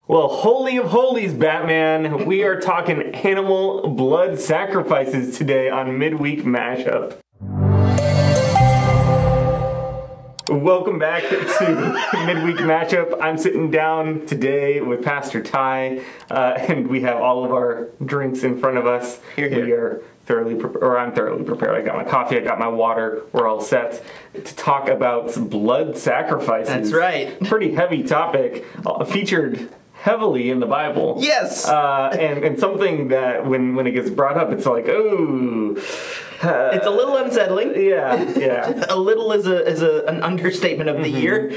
Well, holy of holies, Batman, we are talking animal blood sacrifices today on Midweek Mashup. Welcome back to Midweek Mashup. I'm sitting down today with Pastor Ty, and we have all of our drinks in front of us. Here. We are thoroughly prepared, or I'm thoroughly prepared. I got my coffee, I got my water. We're all set to talk about blood sacrifices. That's right. Pretty heavy topic, featured heavily in the Bible. Yes. And something that when it gets brought up, it's like, ooh. It's a little unsettling. Yeah. A little is an understatement of the year,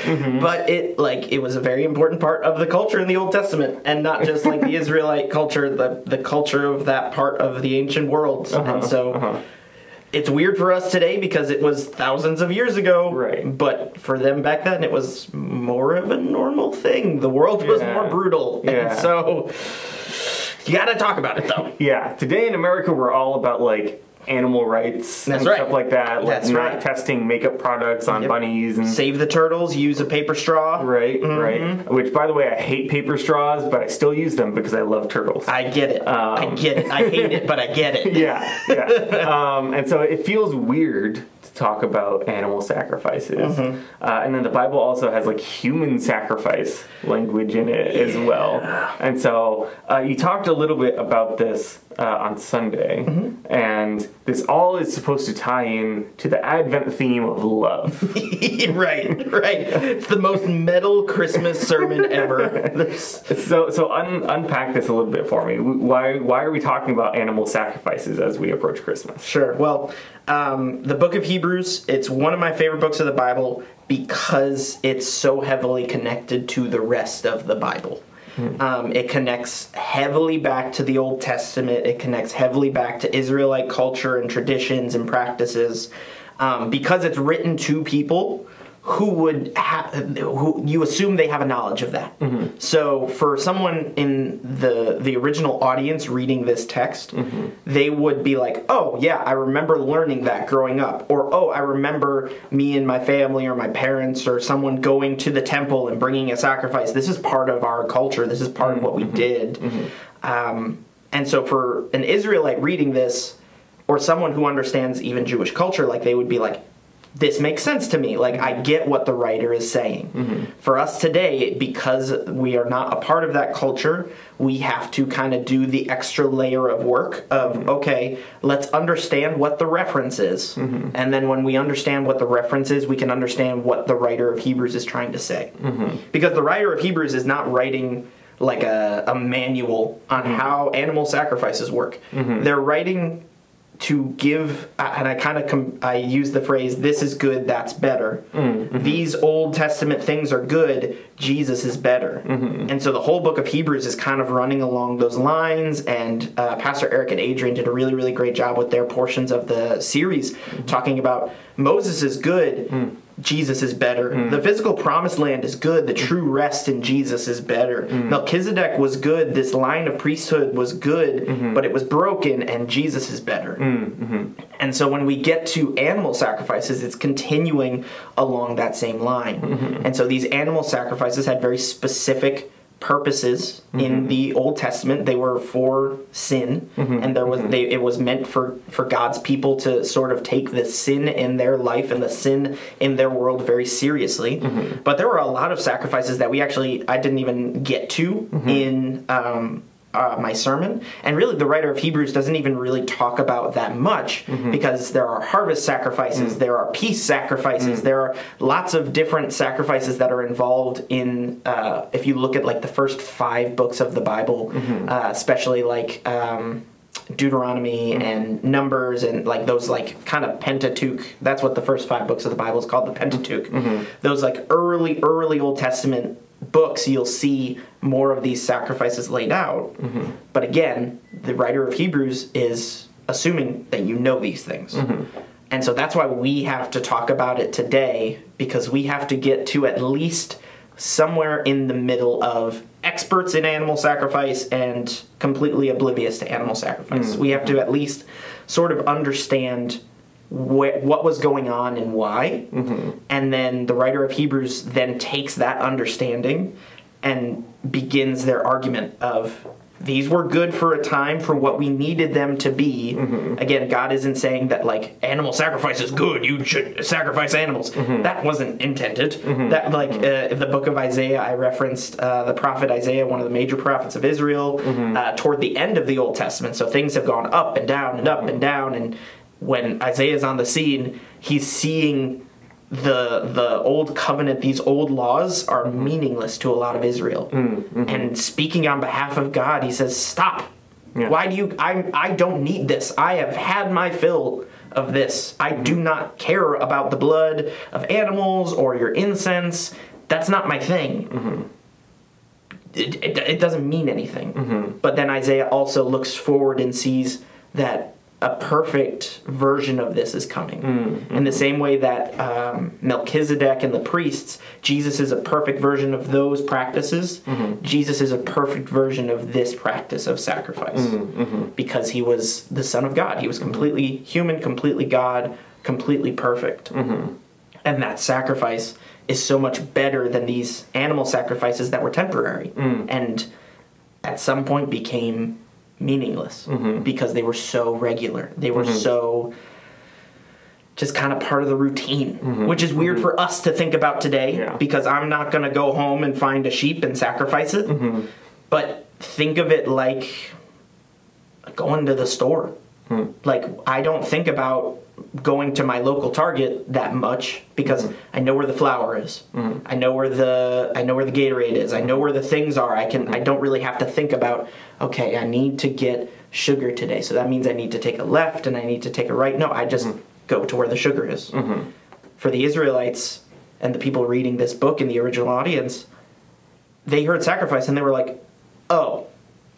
but it was a very important part of the culture in the Old Testament, and not just like the Israelite culture, the culture of that part of the ancient world. And so it's weird for us today because it was thousands of years ago, right? But for them back then, it was more of a normal thing. The world was more brutal, and so you got to talk about it though. Yeah, today in America, we're all about like animal rights and stuff like that. Like not testing makeup products on bunnies and save the turtles, use a paper straw. Right. Which, by the way, I hate paper straws, but I still use them because I love turtles. I get it. I hate it, but I get it. Yeah. And so it feels weird to talk about animal sacrifices. And then the Bible also has like human sacrifice language in it as well. And so you talked a little bit about this on Sunday, and this all is supposed to tie in to the Advent theme of love. Right. It's the most metal Christmas sermon ever. So unpack this a little bit for me. Why are we talking about animal sacrifices as we approach Christmas? Sure. Well, the book of Hebrews, it's one of my favorite books of the Bible because it's so heavily connected to the rest of the Bible. It connects heavily back to the Old Testament. It connects heavily back to Israelite culture and traditions and practices because it's written to people who you assume they have a knowledge of that. So for someone in the original audience reading this text, they would be like, oh yeah, I remember learning that growing up. Or, oh, I remember me and my family or my parents or someone going to the temple and bringing a sacrifice. This is part of our culture. This is part of what we did. And so for an Israelite reading this, or someone who understands even Jewish culture, like they would be like, this makes sense to me. Like, I get what the writer is saying. For us today, because we are not a part of that culture, we have to kind of do the extra layer of work of, okay, let's understand what the reference is. And then when we understand what the reference is, we can understand what the writer of Hebrews is trying to say. Because the writer of Hebrews is not writing like a manual on how animal sacrifices work. They're writing to give, and I use the phrase, this is good, that's better. These Old Testament things are good, Jesus is better. And so the whole book of Hebrews is kind of running along those lines, and Pastor Eric and Adrian did a really, really great job with their portions of the series, talking about Moses is good, Jesus is better. The physical promised land is good. The true rest in Jesus is better. Melchizedek was good. This line of priesthood was good, but it was broken, and Jesus is better. And so when we get to animal sacrifices, it's continuing along that same line. And so these animal sacrifices had very specific purposes in the Old Testament. They were for sin, and it was meant for God's people to sort of take the sin in their life and the sin in their world very seriously. But there were a lot of sacrifices that I didn't even get to in my sermon, and really the writer of Hebrews doesn't even really talk about that much because there are harvest sacrifices, there are peace sacrifices, there are lots of different sacrifices that are involved in if you look at like the first 5 books of the Bible, especially like Deuteronomy and Numbers and like those like kind of Pentateuch. That's what the first 5 books of the Bible is called, the Pentateuch. Those like early Old Testament books, you'll see more of these sacrifices laid out. But again, the writer of Hebrews is assuming that you know these things. And so that's why we have to talk about it today, because we have to get to at least somewhere in the middle of experts in animal sacrifice and completely oblivious to animal sacrifice. We have to at least sort of understand what was going on and why. And then the writer of Hebrews then takes that understanding and begins their argument of these were good for a time for what we needed them to be. Again, God isn't saying that like animal sacrifice is good, you should sacrifice animals. That wasn't intended. That like in the book of Isaiah, I referenced the prophet Isaiah, one of the major prophets of Israel, toward the end of the Old Testament. So things have gone up and down and up and down, and when Isaiah's on the scene, he's seeing the old covenant, these old laws are meaningless to a lot of Israel. And speaking on behalf of God, he says, stop. Why do you, I don't need this. I have had my fill of this. I do not care about the blood of animals or your incense. That's not my thing. It doesn't mean anything. But then Isaiah also looks forward and sees that a perfect version of this is coming. In the same way that Melchizedek and the priests, Jesus is a perfect version of those practices. Jesus is a perfect version of this practice of sacrifice. Because he was the Son of God. He was completely human, completely God, completely perfect. And that sacrifice is so much better than these animal sacrifices that were temporary. And at some point became meaningless because they were so regular. They were so just kind of part of the routine, which is weird for us to think about today because I'm not going to go home and find a sheep and sacrifice it. But think of it like going to the store. Like, I don't think about going to my local Target that much because I know where the flour is. I know where the Gatorade is. I know where the things are. I don't really have to think about, okay, I need to get sugar today. So that means I need to take a left and I need to take a right. No, I just go to where the sugar is. For the Israelites and the people reading this book in the original audience, they heard sacrifice and they were like, oh,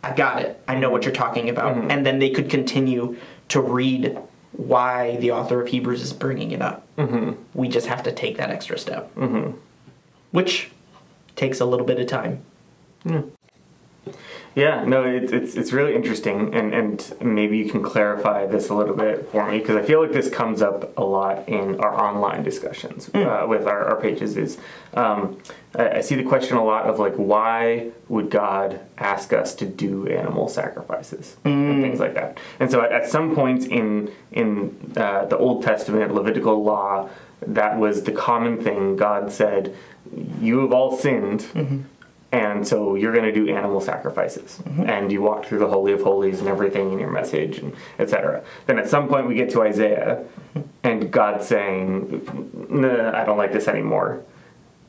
I got it. I know what you're talking about. And then they could continue to read why the author of Hebrews is bringing it up. We just have to take that extra step, which takes a little bit of time. Yeah, no, it's really interesting, and maybe you can clarify this a little bit for me, because I feel like this comes up a lot in our online discussions with our pages. Is I see the question a lot of like, why would God ask us to do animal sacrifices and things like that? And so at some point in the Old Testament Levitical law, that was the common thing. God said, "You have all sinned." And so you're going to do animal sacrifices. And you walk through the Holy of Holies and everything in your message, and etc. Then at some point we get to Isaiah, and God's saying, "Nah, I don't like this anymore."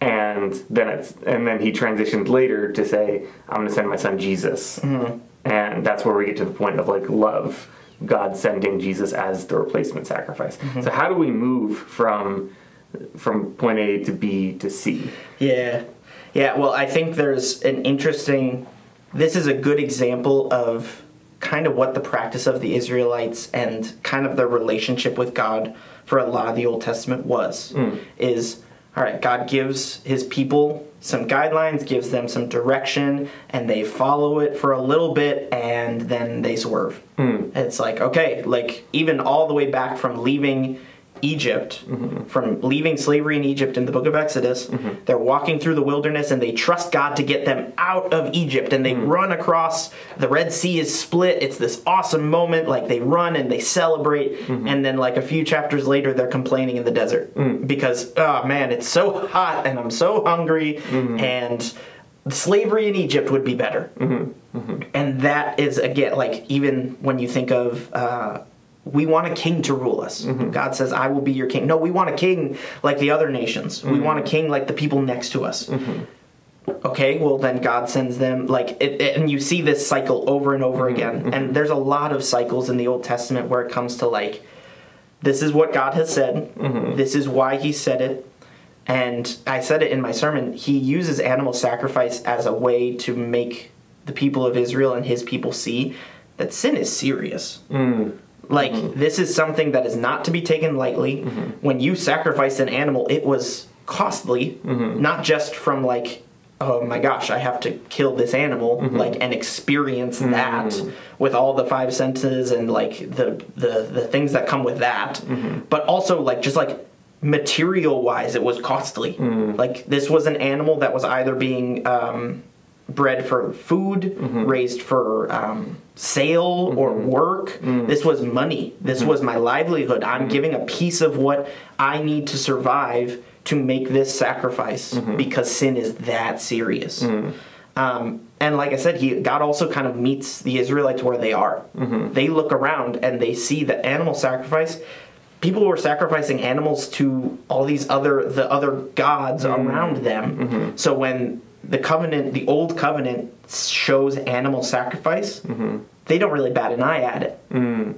And then he transitioned later to say, "I'm going to send my son Jesus." And that's where we get to the point of like love, God sending Jesus as the replacement sacrifice. So how do we move from point A to B to C? Yeah, well, I think there's this is a good example of kind of what the practice of the Israelites and kind of their relationship with God for a lot of the Old Testament was. All right, God gives his people some guidelines, gives them some direction, and they follow it for a little bit, and then they swerve. It's like, okay, like even all the way back from leaving Egypt, from leaving slavery in Egypt in the book of Exodus, they're walking through the wilderness and they trust God to get them out of Egypt, and they run across, the Red Sea is split, it's this awesome moment, like they run and they celebrate, and then like a few chapters later they're complaining in the desert because, oh man, it's so hot and I'm so hungry, and slavery in Egypt would be better. And that is, again, like even when you think of we want a king to rule us. God says, I will be your king. No, we want a king like the other nations. We want a king like the people next to us. Okay, well then God sends them, like, and you see this cycle over and over again. And there's a lot of cycles in the Old Testament where it comes to like, this is what God has said. This is why he said it. And I said it in my sermon, he uses animal sacrifice as a way to make the people of Israel and his people see that sin is serious. Like, this is something that is not to be taken lightly. When you sacrificed an animal, it was costly, not just from like, oh my gosh, I have to kill this animal, like, and experience that with all the five senses and like the things that come with that, but also like just like material-wise, it was costly. Like, this was an animal that was either being bred for food, raised for sale or work. This was money. This was my livelihood. I'm giving a piece of what I need to survive to make this sacrifice because sin is that serious. And like I said, God also kind of meets the Israelites where they are. They look around and they see that animal sacrifice, people were sacrificing animals to all these other gods around them. So when the old covenant shows animal sacrifice, they don't really bat an eye at it.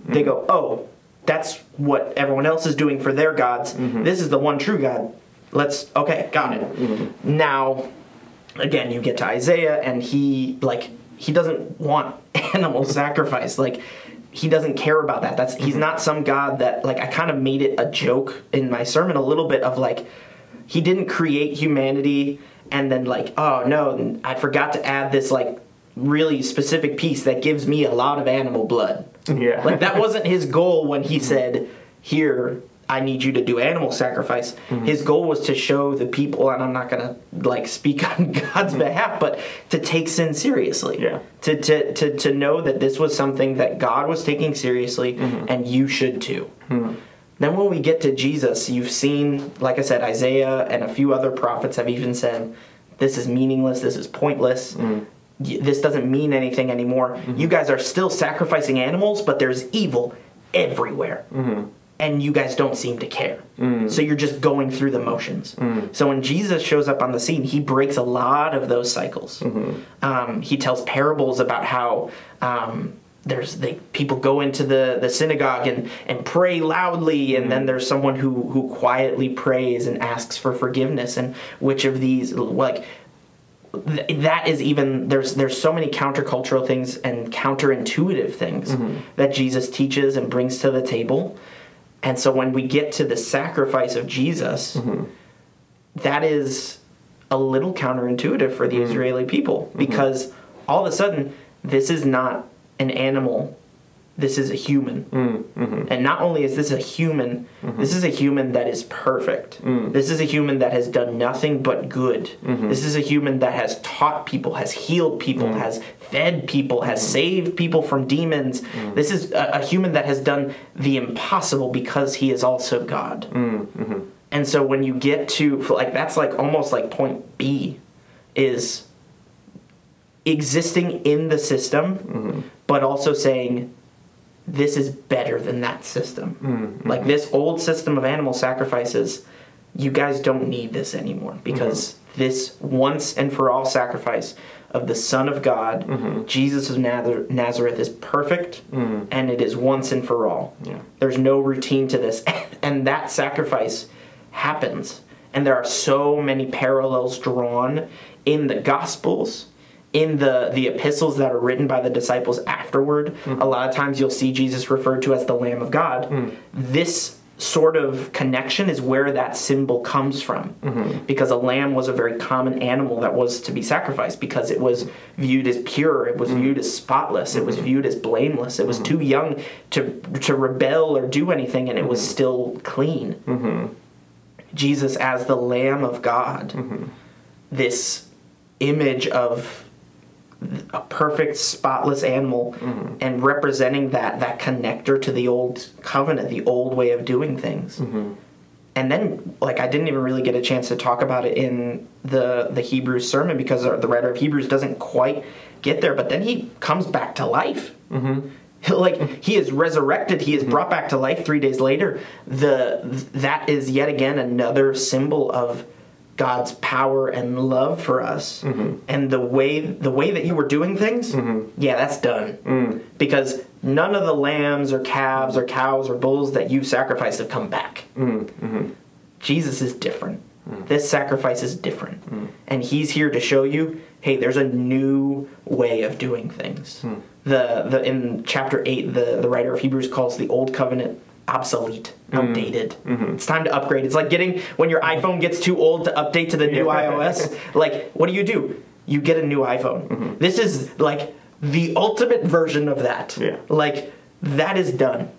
They go, oh, that's what everyone else is doing for their gods. This is the one true God. Okay, got it. Now, again, you get to Isaiah, and he doesn't want animal sacrifice. Like, he doesn't care about that. He's not some God that, like, I kind of made it a joke in my sermon a little bit of, like, he didn't create humanity and then, like, oh no, I forgot to add this, like, really specific piece that gives me a lot of animal blood. Yeah. Like, that wasn't his goal when he said, here, I need you to do animal sacrifice. His goal was to show the people, and I'm not going to, like, speak on God's behalf, but to take sin seriously. Yeah. To know that this was something that God was taking seriously, and you should too. Then when we get to Jesus, you've seen, like I said, Isaiah and a few other prophets have even said, this is meaningless, this is pointless, this doesn't mean anything anymore. You guys are still sacrificing animals, but there's evil everywhere. And you guys don't seem to care. So you're just going through the motions. So when Jesus shows up on the scene, he breaks a lot of those cycles. He tells parables about how people go into the synagogue and pray loudly, and then there's someone who quietly prays and asks for forgiveness. And which of these, like, that is even, there's so many countercultural things and counterintuitive things that Jesus teaches and brings to the table. And so when we get to the sacrifice of Jesus, that is a little counterintuitive for the Israeli people, because all of a sudden, this is not an animal, this is a human. And not only is this a human, this is a human that is perfect. This is a human that has done nothing but good. This is a human that has taught people, has healed people, has fed people, has saved people from demons. This is a human that has done the impossible because he is also God. And so when you get to, like, that's like almost like point B, is existing in the system, but also saying, this is better than that system. Like, this old system of animal sacrifices, you guys don't need this anymore, because this once and for all sacrifice of the Son of God, Jesus of Nazareth, is perfect, and it is once and for all. There's no routine to this. And that sacrifice happens. And there are so many parallels drawn in the Gospels, in the epistles that are written by the disciples afterward. A lot of times you'll see Jesus referred to as the Lamb of God. This sort of connection is where that symbol comes from, because a lamb was a very common animal that was to be sacrificed, because it was viewed as pure, it was viewed as spotless, it was viewed as blameless, it was too young to rebel or do anything, and it was still clean. Jesus as the Lamb of God, this image of a perfect, spotless animal, and representing that connector to the old covenant, the old way of doing things. And then, like, I didn't even really get a chance to talk about it in the Hebrews sermon, because the writer of Hebrews doesn't quite get there, but then he comes back to life. Like, he is resurrected, he is brought back to life 3 days later. That is yet again another symbol of God's power and love for us. And the way that you were doing things, yeah, that's done. Because none of the lambs or calves or cows or bulls that you sacrificed have come back. Jesus is different. This sacrifice is different. And he's here to show you, hey, there's a new way of doing things. In chapter 8, the writer of Hebrews calls the old covenant obsolete, outdated. It's time to upgrade. It's like when your iPhone gets too old to update to the new iOS. Like, what do? You get a new iPhone. This is like the ultimate version of that. Like, that is done.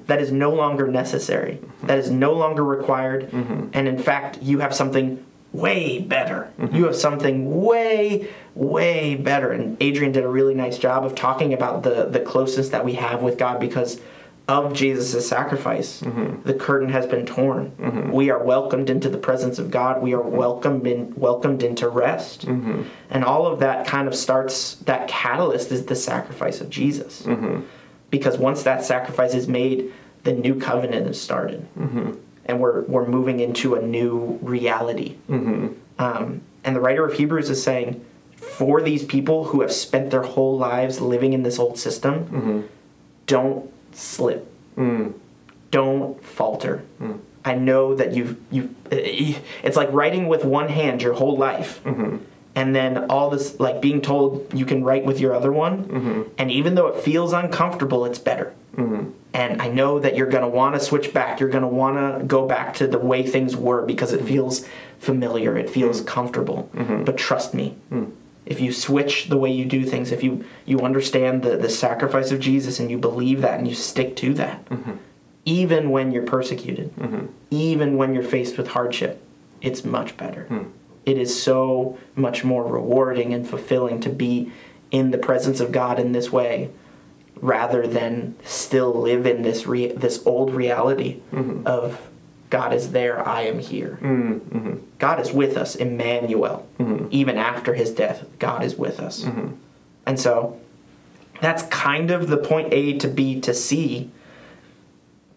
That is no longer necessary. That is no longer required. And in fact, you have something way better. You have something way, way better. And Adrian did a really nice job of talking about the closeness that we have with God because of Jesus' sacrifice. The curtain has been torn. We are welcomed into the presence of God. We are welcomed into rest. And all of that kind of starts, that catalyst is the sacrifice of Jesus. Because once that sacrifice is made, the new covenant is started. And we're moving into a new reality. And the writer of Hebrews is saying, for these people who have spent their whole lives living in this old system, don't slip. Don't falter. I know that it's like writing with one hand your whole life. And then all this, like being told you can write with your other one. And even though it feels uncomfortable, it's better. And I know that you're going to want to switch back. You're going to want to go back to the way things were because it feels familiar. It feels comfortable. But trust me, if you switch the way you do things, if you understand the sacrifice of Jesus and you believe that and you stick to that, even when you're persecuted, even when you're faced with hardship, it's much better. It is so much more rewarding and fulfilling to be in the presence of God in this way rather than still live in this old reality of God is there, I am here. God is with us, Emmanuel. Even after his death, God is with us. And so that's kind of the point A to B to C.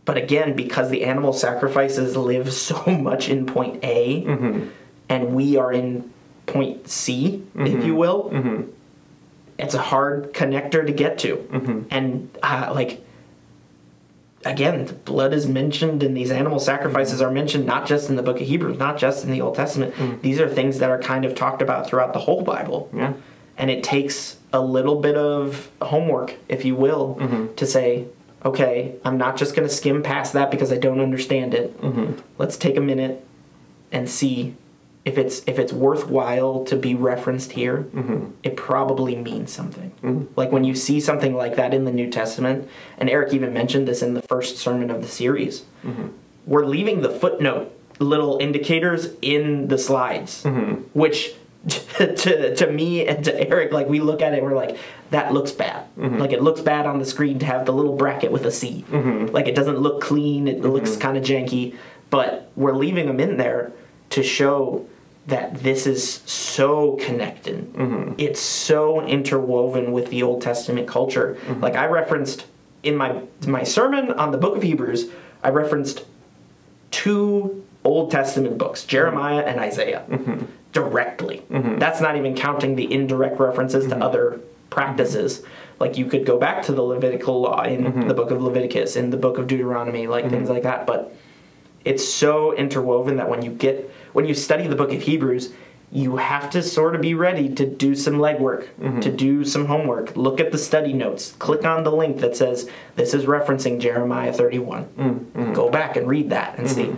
But again, because the animal sacrifices live so much in point A, and we are in point C, if you will, it's a hard connector to get to. And again, the blood is mentioned and these animal sacrifices are mentioned not just in the book of Hebrews, not just in the Old Testament. These are things that are kind of talked about throughout the whole Bible. And it takes a little bit of homework, if you will, to say, okay, I'm not just going to skim past that because I don't understand it. Let's take a minute and see if it's worthwhile to be referenced here. It probably means something. Like when you see something like that in the New Testament, and Eric even mentioned this in the first sermon of the series, we're leaving the footnote little indicators in the slides, which to me and to Eric, like we look at it, we're like, that looks bad. Like it looks bad on the screen to have the little bracket with a C. Like it doesn't look clean. It looks kind of janky, but we're leaving them in there to show that this is so connected. It's so interwoven with the Old Testament culture. Like I referenced in my sermon on the book of Hebrews, I referenced 2 Old Testament books, Jeremiah and Isaiah, directly. That's not even counting the indirect references to other practices. Like you could go back to the Levitical law in the book of Leviticus, in the book of Deuteronomy, like things like that. But it's so interwoven that when you study the book of Hebrews, you have to sort of be ready to do some legwork, to do some homework. Look at the study notes. Click on the link that says, this is referencing Jeremiah 31. Go back and read that and see,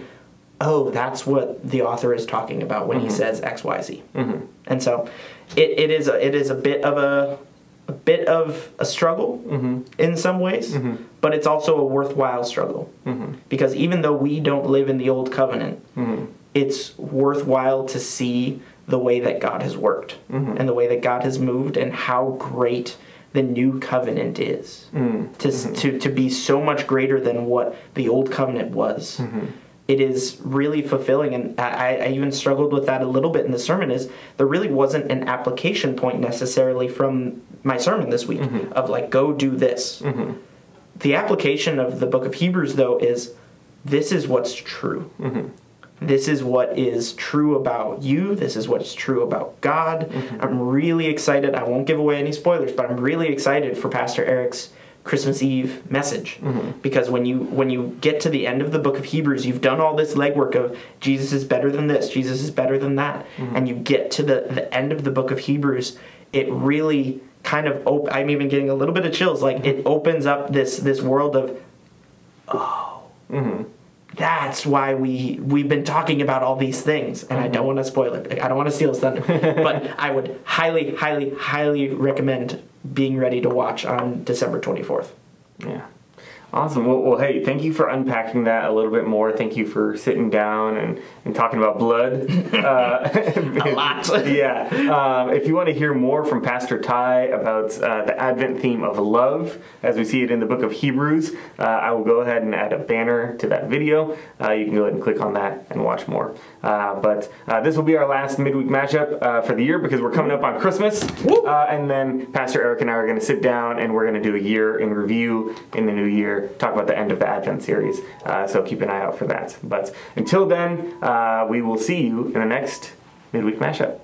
oh, that's what the author is talking about when he says X, Y, Z. And so it is a bit of a struggle in some ways, but it's also a worthwhile struggle. Because even though we don't live in the old covenant, it's worthwhile to see the way that God has worked and the way that God has moved and how great the new covenant is. To be so much greater than what the old covenant was. It is really fulfilling, and I even struggled with that a little bit in the sermon, is there really wasn't an application point necessarily from my sermon this week of like, go do this. The application of the book of Hebrews, though, is this is what's true. This is what is true about you. This is what's true about God. I'm really excited. I won't give away any spoilers, but I'm really excited for Pastor Eric's Christmas Eve message, because when you get to the end of the book of Hebrews, you've done all this legwork of Jesus is better than this, Jesus is better than that, and you get to the end of the book of Hebrews, it really kind of I'm even getting a little bit of chills. Like it opens up this world of, that's why we've been talking about all these things, and I don't want to spoil it. I don't want to steal his thunder, but I would highly, highly, highly recommend being ready to watch on December 24th. Yeah. Awesome. Well, hey, thank you for unpacking that a little bit more. Thank you for sitting down and talking about blood. A lot. Yeah. If you want to hear more from Pastor Ty about the Advent theme of love, as we see it in the book of Hebrews, I will go ahead and add a banner to that video. You can go ahead and click on that and watch more. But this will be our last midweek mashup for the year because we're coming up on Christmas. And then Pastor Eric and I are going to sit down and we're going to do a year in review in the new year. Talk about the end of the Advent series, so keep an eye out for that. But until then, we will see you in the next Midweek Mashup.